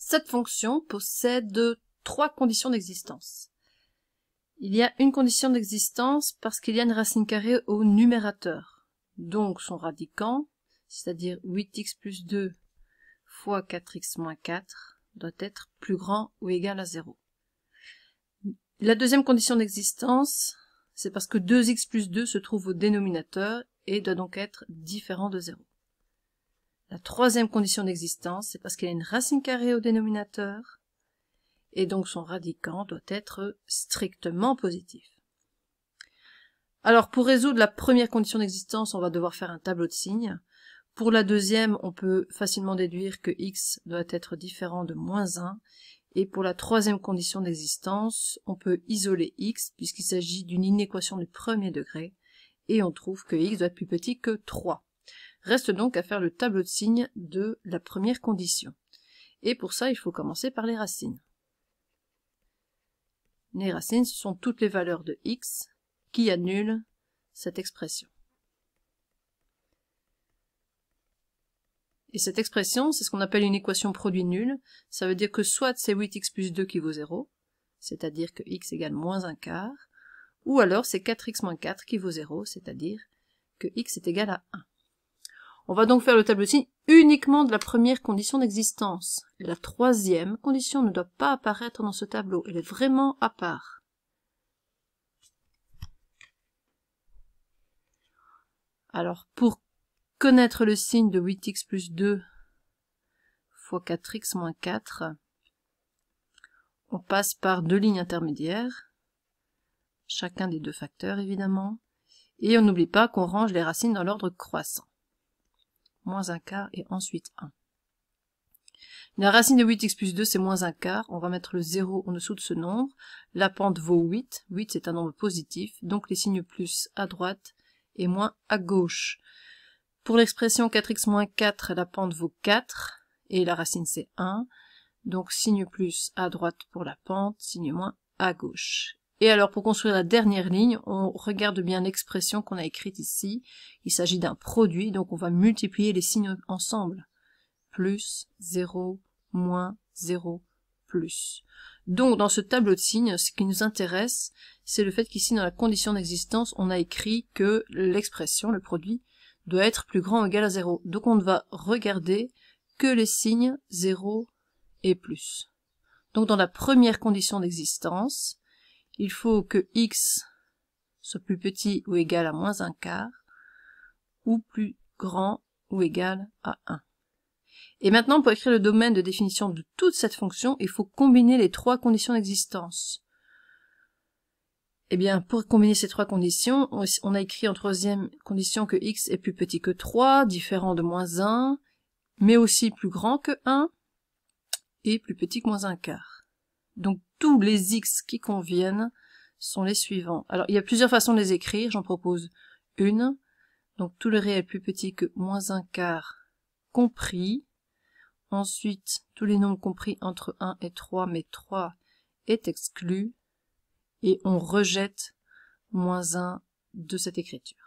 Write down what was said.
Cette fonction possède trois conditions d'existence. Il y a une condition d'existence parce qu'il y a une racine carrée au numérateur. Donc son radicand, c'est-à-dire 8x plus 2 fois 4x moins 4, doit être plus grand ou égal à 0. La deuxième condition d'existence, c'est parce que 2x plus 2 se trouve au dénominateur et doit donc être différent de 0. La troisième condition d'existence, c'est parce qu'il y a une racine carrée au dénominateur, et donc son radicand doit être strictement positif. Alors pour résoudre la première condition d'existence, on va devoir faire un tableau de signes. Pour la deuxième, on peut facilement déduire que x doit être différent de moins 1, et pour la troisième condition d'existence, on peut isoler x, puisqu'il s'agit d'une inéquation du premier degré, et on trouve que x doit être plus petit que 3. Reste donc à faire le tableau de signes de la première condition. Et pour ça, il faut commencer par les racines. Les racines, ce sont toutes les valeurs de x qui annulent cette expression. Et cette expression, c'est ce qu'on appelle une équation produit nul. Ça veut dire que soit c'est 8x plus 2 qui vaut 0, c'est-à-dire que x égale moins un quart, ou alors c'est 4x moins 4 qui vaut 0, c'est-à-dire que x est égal à 1. On va donc faire le tableau de signes uniquement de la première condition d'existence. La troisième condition ne doit pas apparaître dans ce tableau, elle est vraiment à part. Alors, pour connaître le signe de 8x plus 2 fois 4x moins 4, on passe par deux lignes intermédiaires, chacun des deux facteurs évidemment, et on n'oublie pas qu'on range les racines dans l'ordre croissant. Moins un quart et ensuite 1. La racine de 8x plus 2 c'est moins un quart, on va mettre le 0 en dessous de ce nombre, la pente vaut 8, 8 c'est un nombre positif, donc les signes plus à droite et moins à gauche. Pour l'expression 4x moins 4, la pente vaut 4, et la racine c'est 1, donc signe plus à droite pour la pente, signe moins à gauche. Et alors pour construire la dernière ligne, on regarde bien l'expression qu'on a écrite ici, il s'agit d'un produit, donc on va multiplier les signes ensemble. Plus, 0, moins, 0, plus. Donc dans ce tableau de signes, ce qui nous intéresse, c'est le fait qu'ici dans la condition d'existence, on a écrit que l'expression, le produit, doit être plus grand ou égal à 0. Donc on ne va regarder que les signes 0 et plus. Donc dans la première condition d'existence, il faut que x soit plus petit ou égal à moins un quart, ou plus grand ou égal à 1. Et maintenant, pour écrire le domaine de définition de toute cette fonction, il faut combiner les trois conditions d'existence. Eh bien, pour combiner ces trois conditions, on a écrit en troisième condition que x est plus petit que 3, différent de moins 1, mais aussi plus grand que 1, et plus petit que moins un quart. Donc tous les x qui conviennent sont les suivants. Alors il y a plusieurs façons de les écrire, j'en propose une. Donc tout le réel plus petit que moins un quart compris. Ensuite, tous les nombres compris entre 1 et 3, mais 3 est exclu. Et on rejette moins 1 de cette écriture.